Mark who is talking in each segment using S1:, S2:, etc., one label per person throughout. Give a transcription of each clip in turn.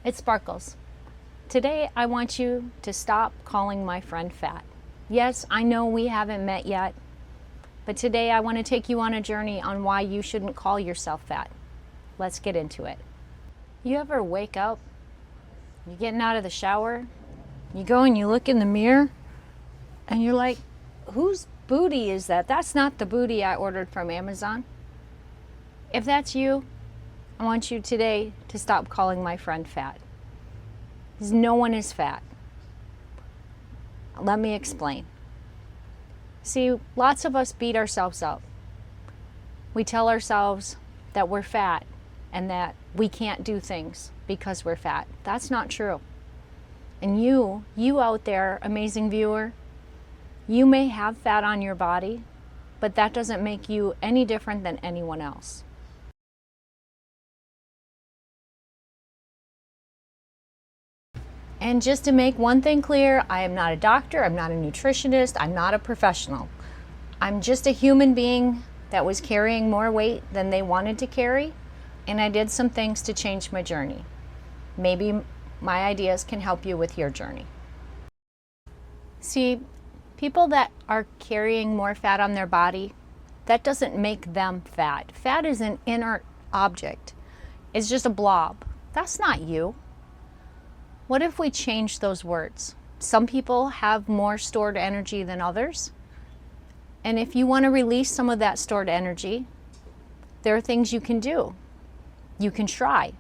S1: It's Sparkles. Today I want you to stop calling my friend fat. Yes, I know we haven't met yet, but today I want to take you on a journey on why you shouldn't call yourself fat. Let's get into it. You ever wake up, you're getting out of the shower, you go and you look in the mirror, and you're like, whose booty is that? That's not the booty I ordered from Amazon. If that's you, I want you today to stop calling my friend fat. Because no one is fat. Let me explain. See, lots of us beat ourselves up. We tell ourselves that we're fat and that we can't do things because we're fat. That's not true. And you out there, amazing viewer, you may have fat on your body, but that doesn't make you any different than anyone else. And just to make one thing clear, I am not a doctor, I'm not a nutritionist, I'm not a professional. I'm just a human being that was carrying more weight than they wanted to carry, and I did some things to change my journey. Maybe my ideas can help you with your journey. See, people that are carrying more fat on their body, that doesn't make them fat. Fat is an inert object. It's just a blob. That's not you. What if we change those words? Some people have more stored energy than others. And if you want to release some of that stored energy, there are things you can do. You can try.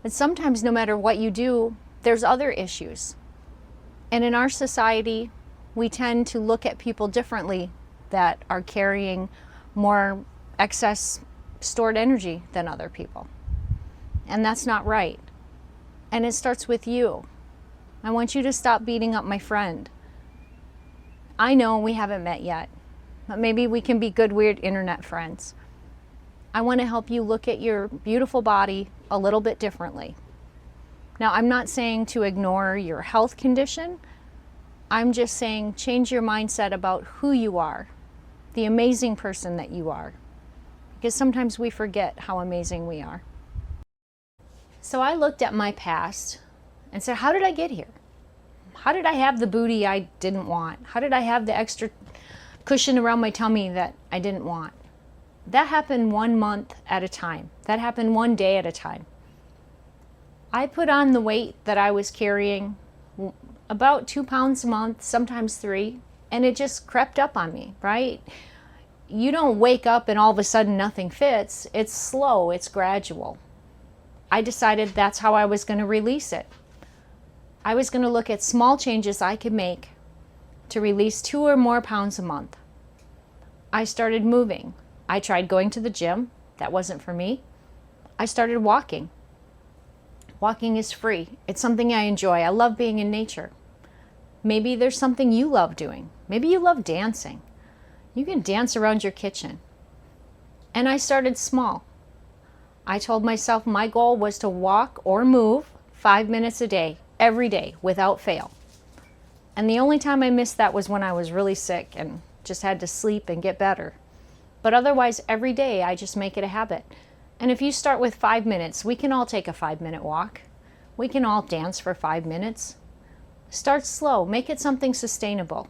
S1: But sometimes no matter what you do, there's other issues. And in our society, we tend to look at people differently that are carrying more excess stored energy than other people. And that's not right. And it starts with you. I want you to stop beating up my friend. I know we haven't met yet, but maybe we can be good, weird internet friends. I want to help you look at your beautiful body a little bit differently. Now, I'm not saying to ignore your health condition. I'm just saying change your mindset about who you are, the amazing person that you are. Because sometimes we forget how amazing we are. So I looked at my past and said, how did I get here? How did I have the booty I didn't want? How did I have the extra cushion around my tummy that I didn't want? That happened 1 month at a time. That happened 1 day at a time. I put on the weight that I was carrying, about 2 pounds a month, sometimes 3, and it just crept up on me, right? You don't wake up and all of a sudden nothing fits. It's slow, it's gradual. I decided that's how I was going to release it. I was going to look at small changes I could make to release 2 or more pounds a month. I started moving. I tried going to the gym. That wasn't for me. I started walking. Walking is free. It's something I enjoy. I love being in nature. Maybe there's something you love doing. Maybe you love dancing. You can dance around your kitchen. And I started small. I told myself my goal was to walk or move 5 minutes a day, every day, without fail. And the only time I missed that was when I was really sick and just had to sleep and get better. But otherwise, every day, I just make it a habit. And if you start with 5 minutes, we can all take a 5-minute walk. We can all dance for 5 minutes. Start slow, make it something sustainable,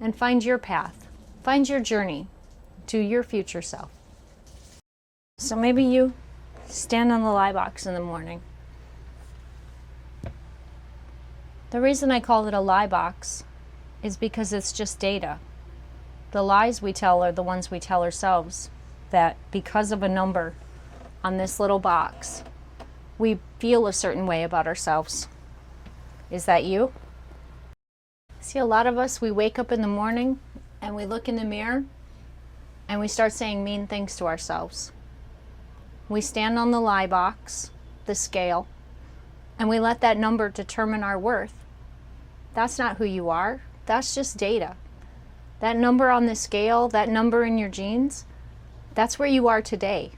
S1: and find your path. Find your journey to your future self. So maybe you stand on the lie box in the morning. The reason I call it a lie box is because it's just data. The lies we tell are the ones we tell ourselves, that because of a number on this little box, we feel a certain way about ourselves. Is that you? See, a lot of us, we wake up in the morning and we look in the mirror and we start saying mean things to ourselves. We stand on the lie box, the scale, and we let that number determine our worth. That's not who you are. That's just data. That number on the scale, that number in your genes, that's where you are today.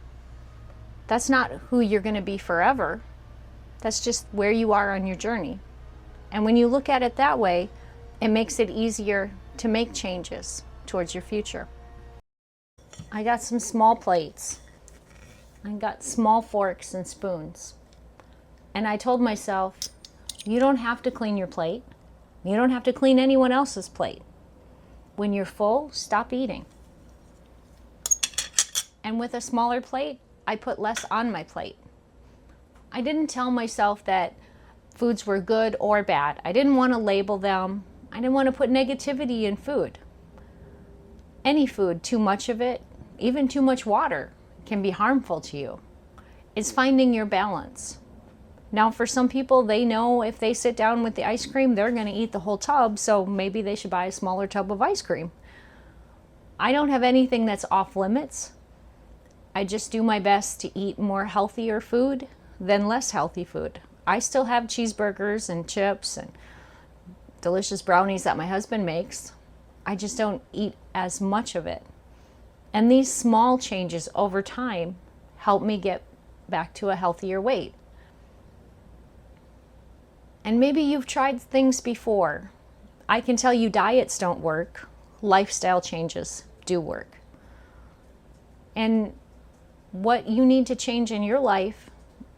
S1: That's not who you're going to be forever. That's just where you are on your journey. And when you look at it that way, it makes it easier to make changes towards your future. I got some small plates. I got small forks and spoons. And I told myself, you don't have to clean your plate. You don't have to clean anyone else's plate. When you're full, stop eating. And with a smaller plate, I put less on my plate. I didn't tell myself that foods were good or bad. I didn't want to label them. I didn't want to put negativity in food. Any food, too much of it, even too much water, can be harmful to you. It's finding your balance. Now, for some people, they know if they sit down with the ice cream, they're going to eat the whole tub, so maybe they should buy a smaller tub of ice cream. I don't have anything that's off limits. I just do my best to eat more healthier food than less healthy food. I still have cheeseburgers and chips and delicious brownies that my husband makes. I just don't eat as much of it. And these small changes over time help me get back to a healthier weight. And maybe you've tried things before. I can tell you diets don't work. Lifestyle changes do work. And what you need to change in your life,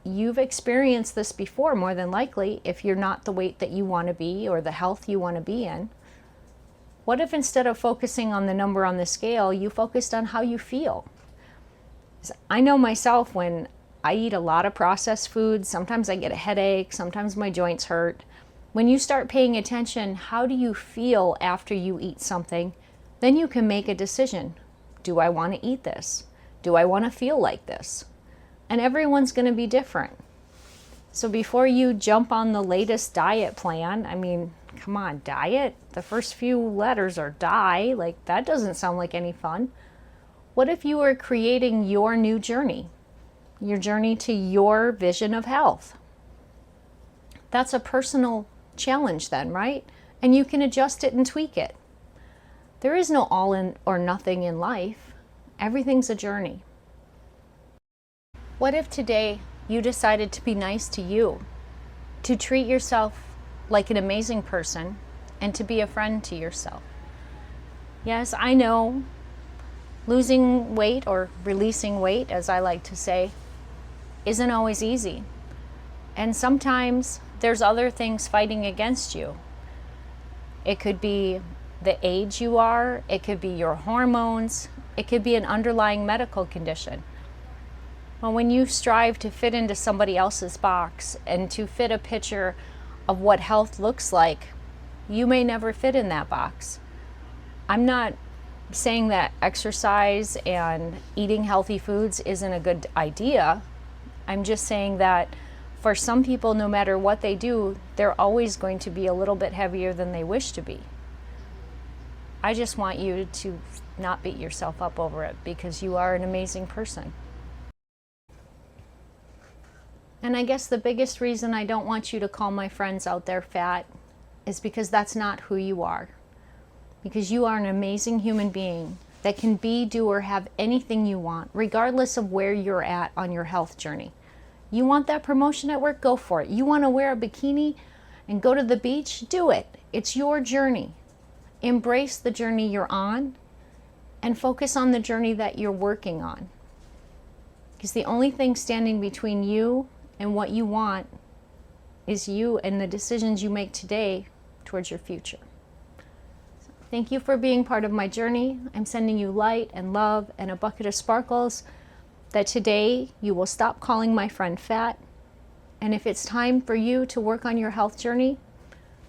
S1: you've experienced this before more than likely if you're not the weight that you want to be or the health you want to be in. What if instead of focusing on the number on the scale, you focused on how you feel? I know myself, when I eat a lot of processed foods, sometimes I get a headache, sometimes my joints hurt. When you start paying attention, how do you feel after you eat something? Then you can make a decision. Do I want to eat this? Do I want to feel like this? And everyone's going to be different. So before you jump on the latest diet plan, I mean, come on, diet? The first few letters are die. Like, that doesn't sound like any fun. What if you were creating your new journey? Your journey to your vision of health? That's a personal challenge then, right? And you can adjust it and tweak it. There is no all in or nothing in life. Everything's a journey. What if today you decided to be nice to you, to treat yourself like an amazing person, and to be a friend to yourself? Yes, I know losing weight, or releasing weight, as I like to say, isn't always easy. And sometimes there's other things fighting against you. It could be the age you are, it could be your hormones, it could be an underlying medical condition. Well, when you strive to fit into somebody else's box and to fit a picture of what health looks like, you may never fit in that box. I'm not saying that exercise and eating healthy foods isn't a good idea. I'm just saying that for some people, no matter what they do, they're always going to be a little bit heavier than they wish to be. I just want you to not beat yourself up over it, because you are an amazing person. And I guess the biggest reason I don't want you to call my friends out there fat is because that's not who you are. Because you are an amazing human being that can be, do, or have anything you want, regardless of where you're at on your health journey. You want that promotion at work? Go for it. You want to wear a bikini and go to the beach? Do it. It's your journey. Embrace the journey you're on and focus on the journey that you're working on. Because the only thing standing between you and what you want is you and the decisions you make today towards your future. So thank you for being part of my journey. I'm sending you light and love and a bucket of sparkles, that today you will stop calling my friend fat. And if it's time for you to work on your health journey,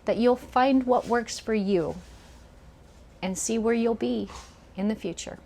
S1: that you'll find what works for you and see where you'll be in the future.